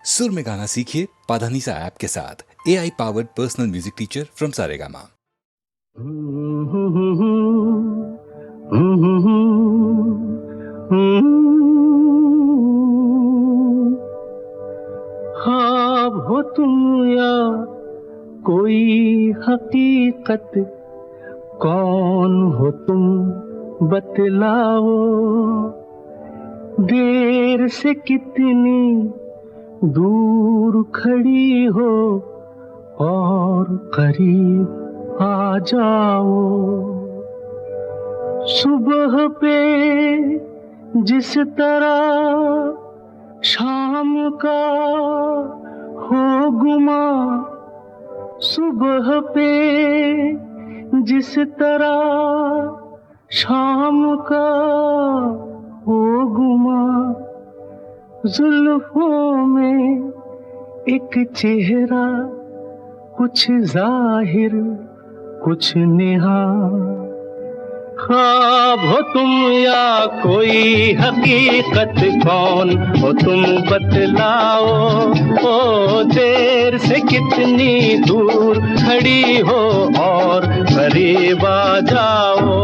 सुर में गाना सीखिए पाधानीसा ऐप के साथ। AI powered personal music teacher from Saregama. ख्वाब हो तुम या कोई हकीकत, कौन हो तुम बतलाओ। देर से कितनी दूर खड़ी हो और करीब आ जाओ। सुबह पे जिस तरह शाम का हो गुमा, सुबह पे जिस तरह शाम का हो गुमा, जुल्फों में एक चेहरा, कुछ जाहिर कुछ नेहा। ख्वाब हो तुम या कोई हकीकत, कौन हो तुम बतलाओ। ओ देर से कितनी दूर खड़ी हो और करीब आ जाओ।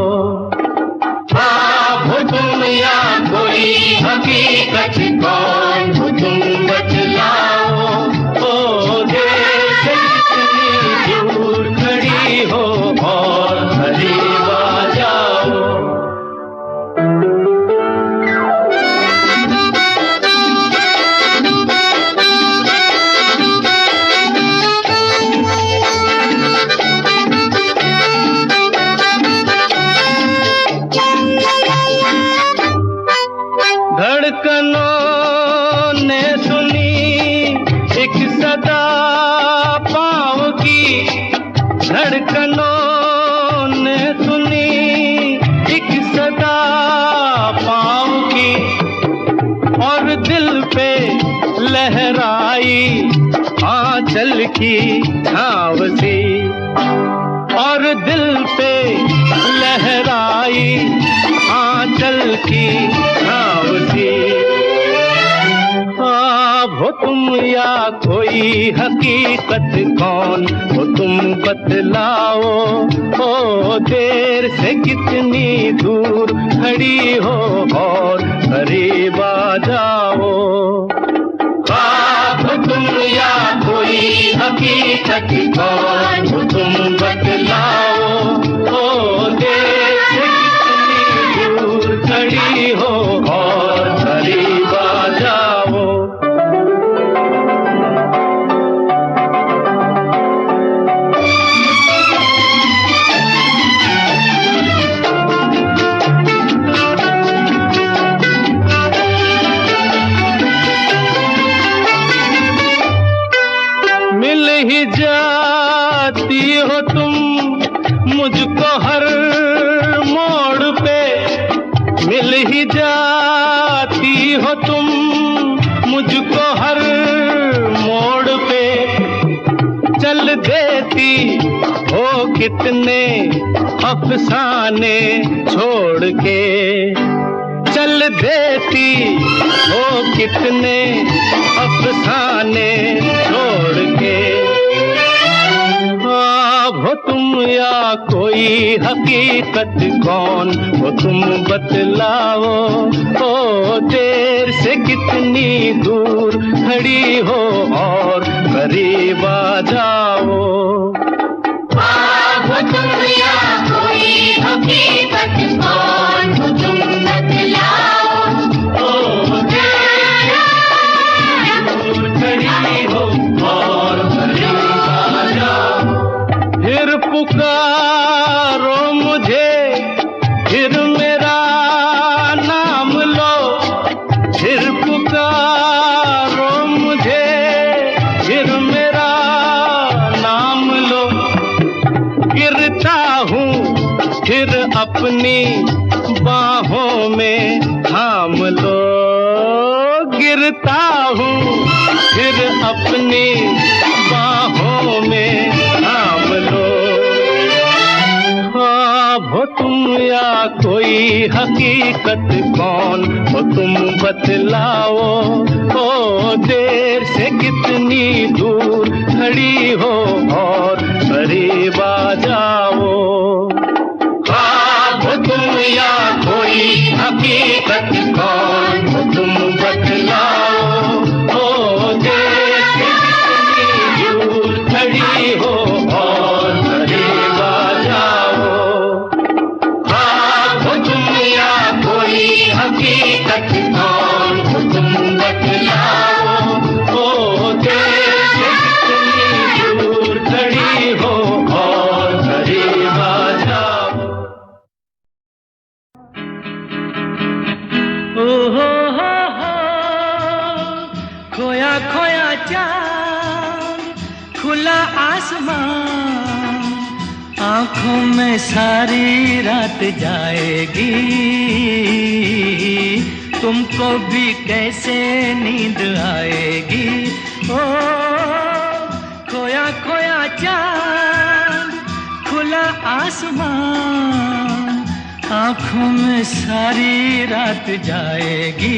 ख्वाब हो तुम या कोई हकीकत, कौन हो तुम बतलाओ। ओ देर से कितनी दूर खड़ी हो और करीब आ जाओ। धड़कनों ने सुनी एक सदा पाँव की, धड़कनों ने सुनी एक सदा पाँव की, और दिल पे लहराई आंचल की छाँव सी, और दिल पे लहराई आंचल की छाँव सी। ख्वाब हो तुम या कोई हकीकत, कौन हो तुम बतलाओ। ओ देर से कितनी दूर खड़ी हो और करीब आ जाओ। ख्वाब हो तुम या कोई हकीकत, कौन हो तुम बतलाओ। ओ देर से कितनी दूर खड़ी हो और करीब आ जाओ। मिल ही जाती हो तुम मुझको हर मोड़ पे, मिल ही जाती हो तुम मुझको हर मोड़ पे। चल देती हो कितने अफसाने छोड़ के, चल देती हो कितने अफसाने छोड़ के। ख्वाब हो तुम या कोई हकीकत, कौन हो तुम बतलाओ। ओ देर से कितनी दूर खड़ी हो और करीब आ जाओ। ख्वाब हो तुम या कोई हकीकत, कौन हो तुम बतलाओ। ओ देर से दूर खड़ी हो और करीब आ जाओ। फिर पुकारो मुझे, फिर मेरा नाम लो, फिर पुकारो मुझे, फिर मेरा नाम लो। गिरता हूँ फिर अपनी बाहों में थाम लो, गिरता हूँ फिर अपनी बाहों में थाम लो। ख्वाब हो तुम या कोई कोई हकीकत कौन हो तुम बतलाओ, ओ देर से कितनी दूर खड़ी हो और करीब आ जाओ। ख्वाब हो तुम या कोई हकीकत कौन हो तुम बतलाओ, ओ देर से कितनी दूर खड़ी हो और करीब आ जाओ। ख्वाब हो तुम या कोई हकीकत कौन हो तुम बतलाओ, ओ देर से कितनी दूर खड़ी हो और करीब आ जाओ। खोया खोया चांद, खुला आसमान, आंखों में सारी रात जाएगी, तुमको भी कैसे नींद आएगी। ओ खोया खोया चांद, खुला आसमान, आंखों में सारी रात जाएगी,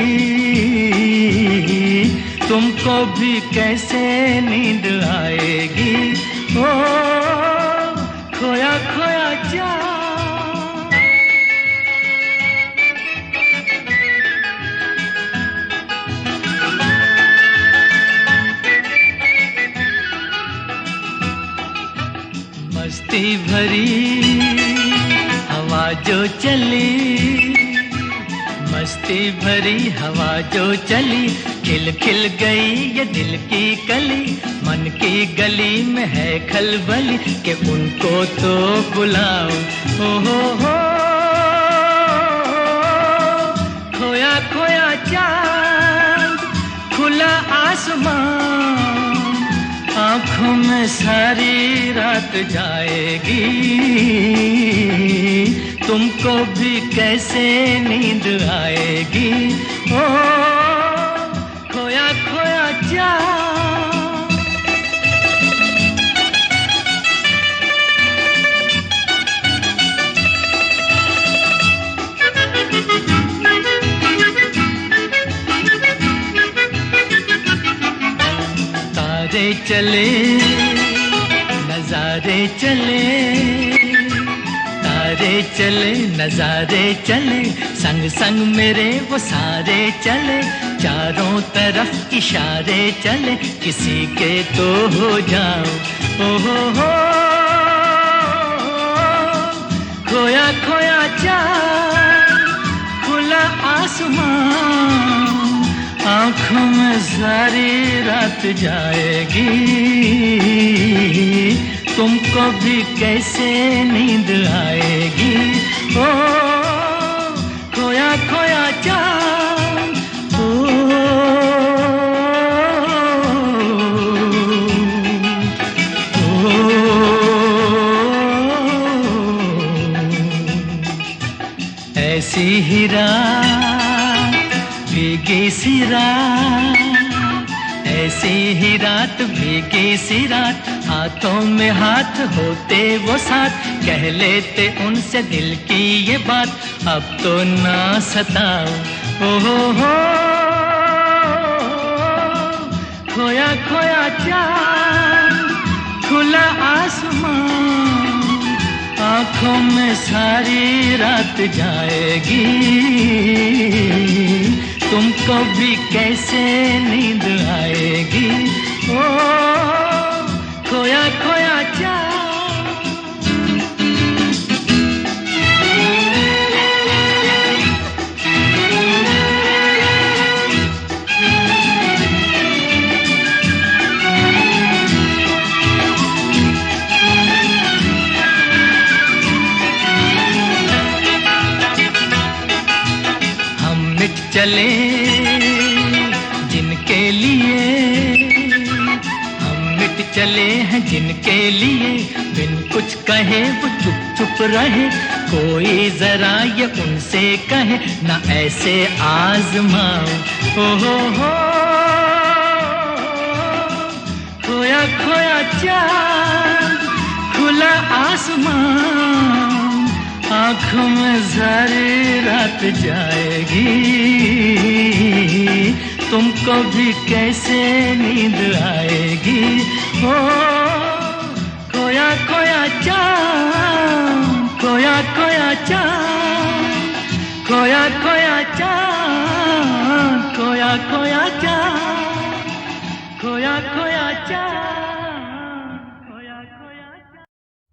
तुमको भी कैसे नींद आएगी। ओ खोया खोया चांद। मस्ती भरी हवा जो चली, मस्ती भरी हवा जो चली, खिल खिल गई ये दिल की कली, मन की गली में है खलबली कि उनको तो बुलाओ। हो खोया खोया चांद, खुला आसमान, आंखों में सारी रात जाएगी, तुमको भी कैसे नींद आएगी। ओ खोया खोया चांद। तारे चले नजारे चले, तारे चले नजारे चले, संग संग मेरे वो सारे चले, चारों तरफ इशारे चले, किसी के तो हो जाओ। हो खोया खोया चांद, खुला आसमान, आंखों में सारी रात जाएगी, तुमको भी कैसे नींद आएगी। ओ खोया खोया चांद। ऐसी ही रात भीगी सी रात, ऐसी ही रात भीगी सी रात, हाथों में हाथ होते वो साथ, कह लेते उनसे दिल की ये बात, अब तो ना सताओ। हो खोया खोया चांद, खुला आसमान, आंखों में सारी रात जाएगी, तुमको भी कैसे नींद आएगी। ओ खोया खोया चांद। चले जिनके लिए, हम मिट चले हैं जिनके लिए, बिन कुछ कहे वो चुप चुप रहे, कोई जरा ये उनसे कहे ना ऐसे आजमाओ। हो खोया खोया चांद, खुला आसमान, आँख में सारी रात जाएगी, तुमको भी कैसे नींद आएगी। ओ खोया खोया चाँद, खोया खोया चाँद, खोया खोया चाँद, खोया खोया चाँद, खोया खोया चाँद, खोया खोया चाँद।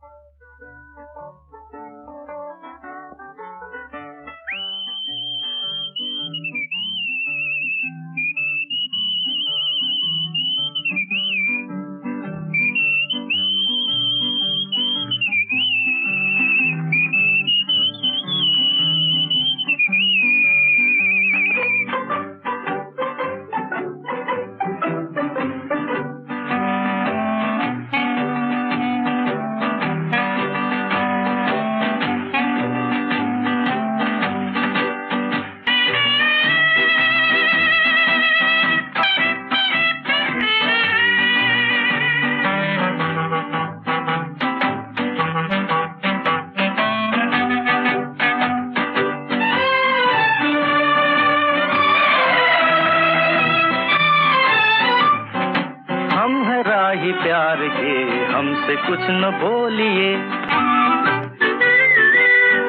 राही प्यार के, हमसे कुछ न बोलिए।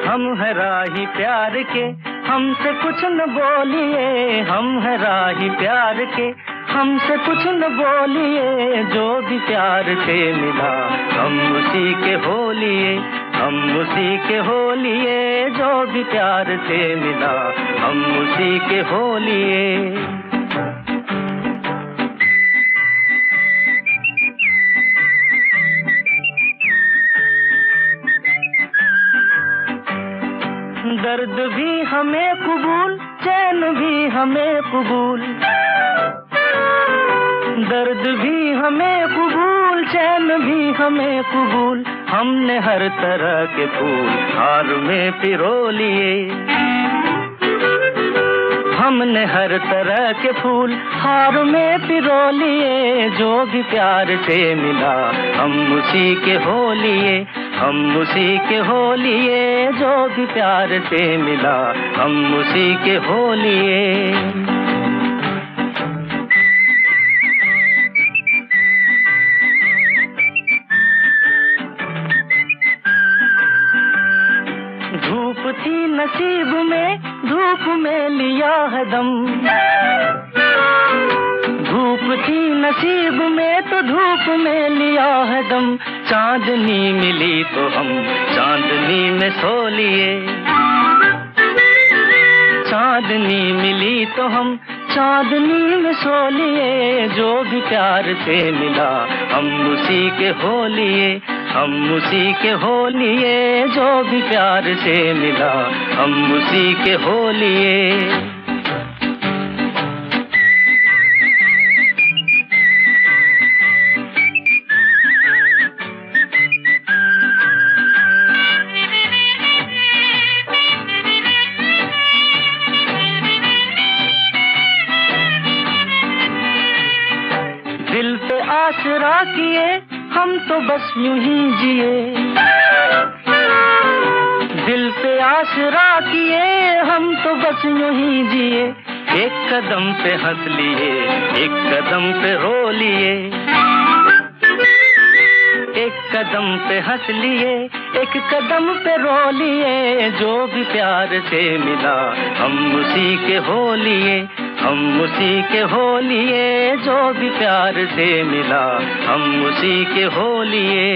हम है राही प्यार के, हमसे कुछ न बोलिए। हम है राही प्यार के, हमसे कुछ न बोलिए। जो भी प्यार से मिला हम उसी के हो लिए, हम उसी के हो लिए। जो भी प्यार से मिला हम उसी के हो लिए। दर्द भी हमें कबूल, चैन भी हमें कबूल। दर्द भी हमें कबूल, चैन भी हमें कबूल। हमने हर तरह के फूल हार में पिरो लिए। हमने हर तरह के फूल हार में पिरो लिए। जो भी प्यार से मिला हम उसी के हो लिए, हम उसी के हो लिए। जो भी प्यार से मिला हम उसी के हो लिए। धूप थी नसीब में, धूप में लिया है दम। धूप थी नसीब में तो धूप में लिया है दम। चांदनी मिली तो हम चांदनी में सो लिए। चांदनी मिली तो हम चांदनी में सो लिए। जो भी प्यार से मिला हम उसी के हो लिए, हम उसी के हो लिए। जो भी प्यार से मिला हम उसी के हो लिए। दिल पे आसरा किए हम तो बस यूं ही जिए। दिल पे आसरा किए हम तो बस यूं ही जिए। एक कदम पे हंस लिए, एक कदम पे रो लिए। एक कदम पे हंस लिए, एक कदम पे रो लिए। जो भी प्यार से मिला हम उसी के हो लिए, हम उसी के हो लिए। जो भी प्यार से मिला हम उसी के हो लिए।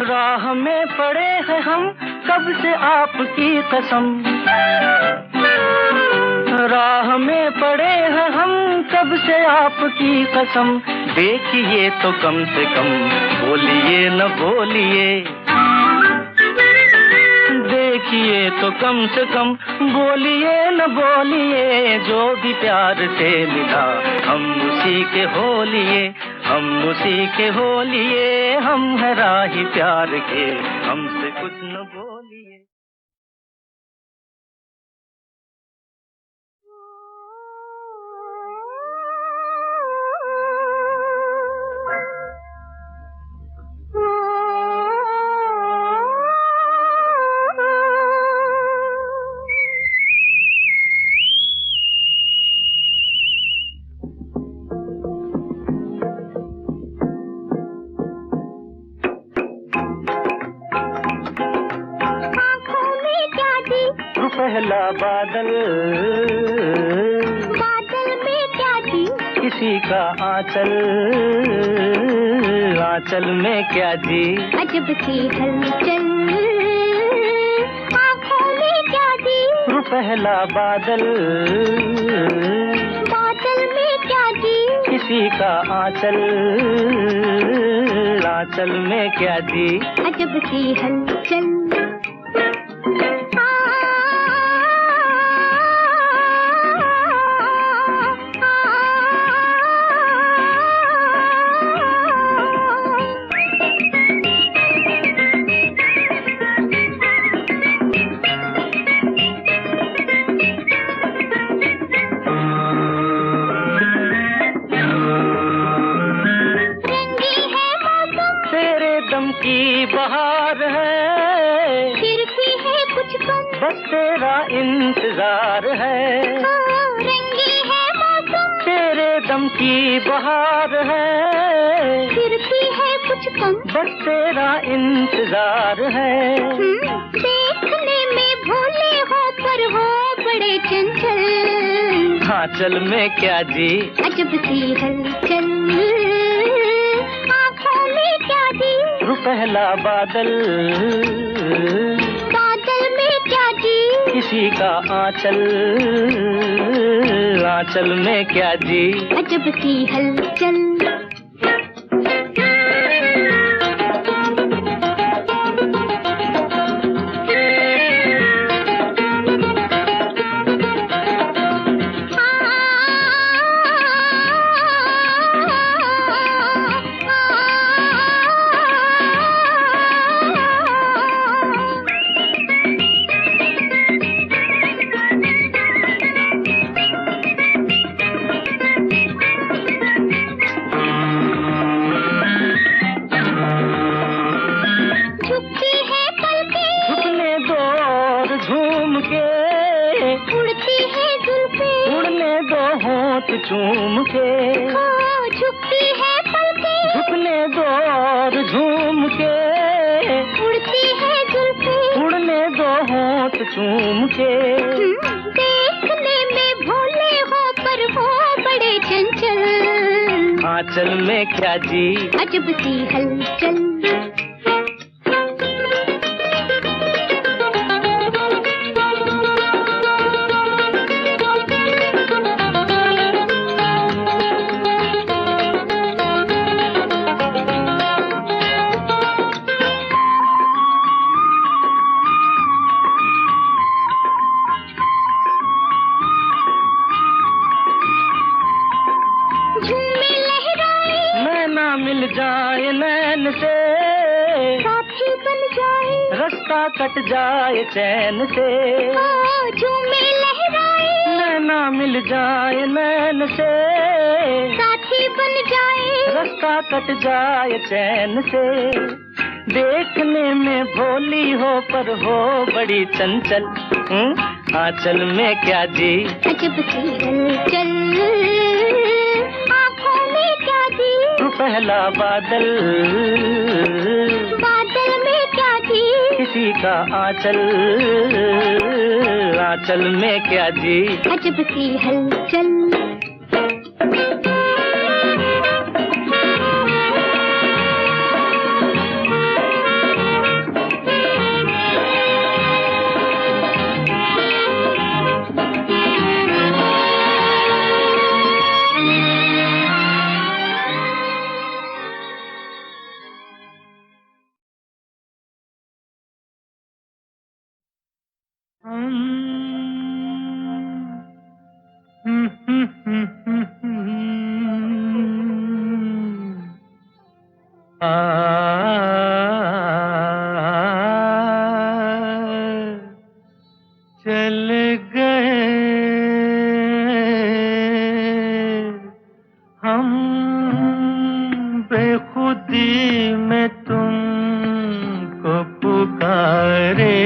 राह में पड़े हैं हम कब से आपकी कसम। राह में पड़े हैं हम कब से आपकी कसम। देखिए तो कम से कम बोलिए न बोलिए। किए तो कम से कम बोलिए न बोलिए, जो भी प्यार से मिला हम उसी के हो लिए, हम उसी के हो लिए, हम है राही प्यार के, हमसे कुछ न बोलिए। पहला बादल, बादल में क्या थी? किसी का आंचल, आंचल में क्या जी? अजब सी हलचल, आँखों में क्या थी? पहला बादल, बादल में क्या थी? किसी का आंचल, आंचल में क्या जी? अजब सी हलचल। की बहार है, फिर भी है कुछ कम, बस तेरा इंतजार है। रंगी है मौसम, तेरे दम की बहार है, फिर भी है कुछ कम, बस तेरा इंतजार है। देखने में भोले हो पर हो बड़े चंचल, आंचल में क्या जी? अजब सी हलचल, आँखों में क्या जी? पहला बादल, बादल में क्या जी? किसी का आंचल, आंचल में क्या जी? अजब सी हलचल। झूम के झुकती है पलकें, झुकने दो और झूम के, उड़ती है जुल्फें, उड़ने दो होंठ चूम के। देखने में भोले हो पर हो बड़े चंचल, आंचल में क्या जी? अजब सी हलचल। मिल जाए नैन से, साथी बन जाए, रास्ता कट जाए चैन से। झूमे लहराए, नैना मिल जाए नैन से, साथी बन जाए, रास्ता कट जाए चैन से। देखने में भोली हो पर हो बड़ी चंचल, आंचल में क्या जी? अजब सी हलचल, पहला बादल, बादल में क्या जी? किसी का आंचल, आंचल में क्या जी? अजब सी हलचल। चले गए हम बेखुदी में तुमको पुकारे,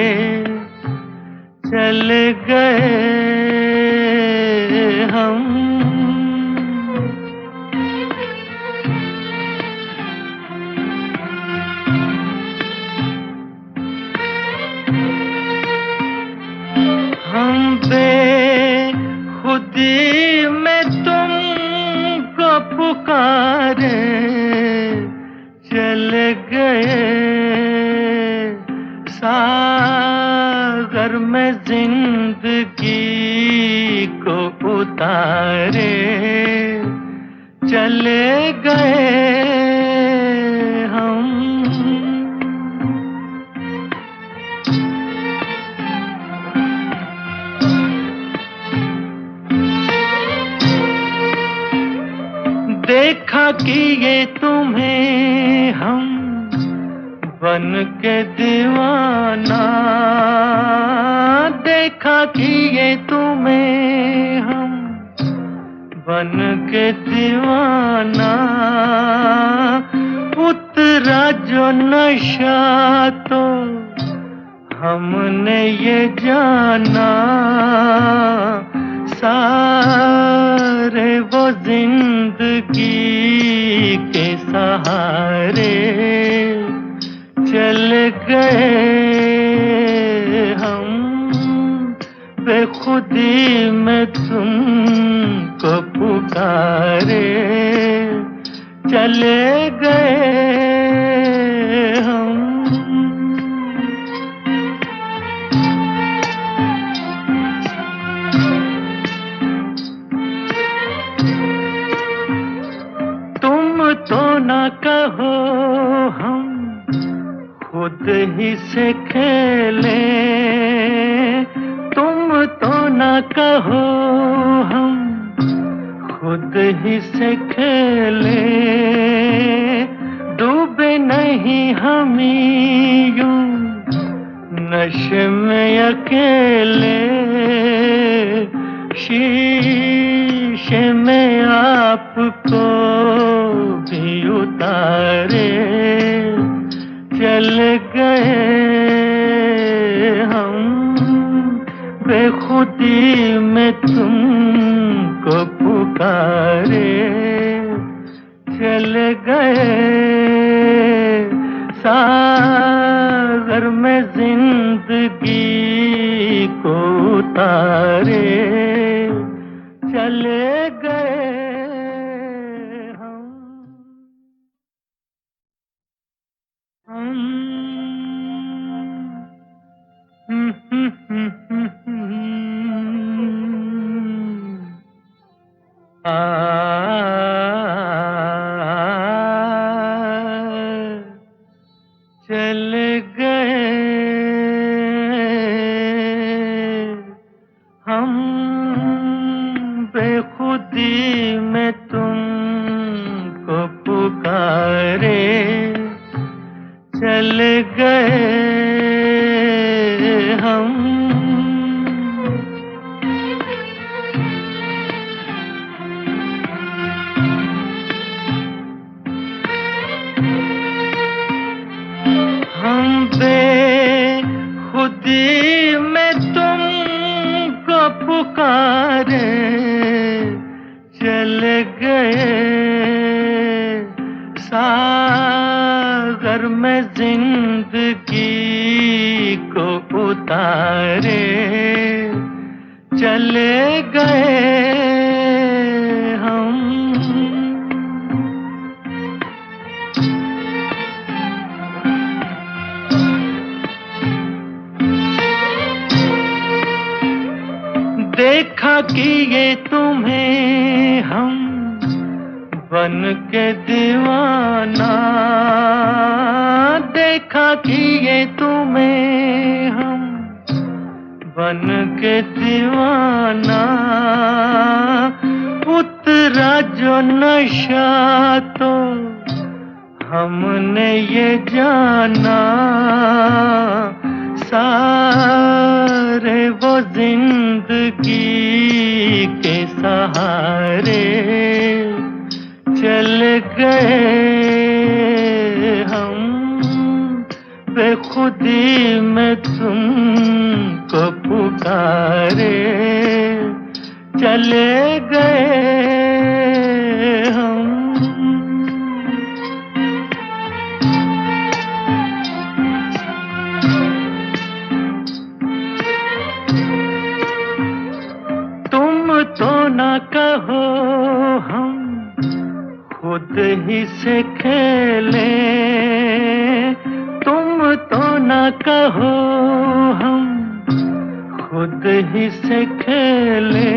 चले गए हम। हम बेखुदी में तुमको पुकारे, चले गए सागर में जिंदगी को उतारे, चले गए हम। देखा कि ये तुम्हें हम बन के दीवाना, देखा कि ये तुम्हें हम बन के दीवाना, उतरा जो नशा तो हमने ये जाना, सारे वो जिंदगी के सहारे चल गए हम, बेखुदी में तुमको पुकारे, चले गए हम। तो ना कहो हम खुद ही से खेले, तुम तो ना कहो हम खुद ही से खेले, डूबे नहीं हम यूं नशे में अकेले, शीशे में आपको भी उतारे, चल गए हम, बेखुदी में तुमको पुकारे, चल गए सागर में जिंदगी को उतारे, चले गए हम। चले गए हम, बेखुदी में तुमको पुकारे, चले गए हम। हम बेखुदी में तुमको पुकारे, चले गए सागर में जिंदगी को उतारे, चले गए हम। देखा कि ये तुम्हें हम बन के दीवाना, देखा कि ये तुम्हें हम बन के दीवाना, उतरा जो नशा तो हमने ये जाना सारे वो जिंदगी के सहारे चल गए हम, बेखुदी में तुमको पुकारे चले गए हम। तुम तो ना कहो हम खुद ही से खेले, तुम तो ना कहो हम खुद ही से खेले,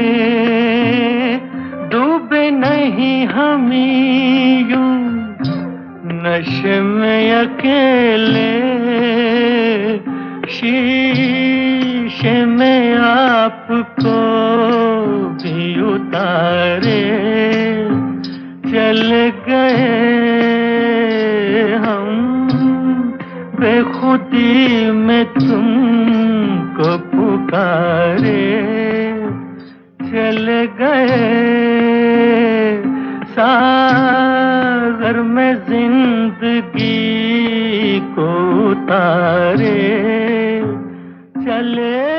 डूबे नहीं हम यूं नशे में अकेले, शीशे में आपको भी उतारे चल गए हम, बेखुदी में तुमको पुकारे चल गए, सागर में जिंदगी को उतारे चले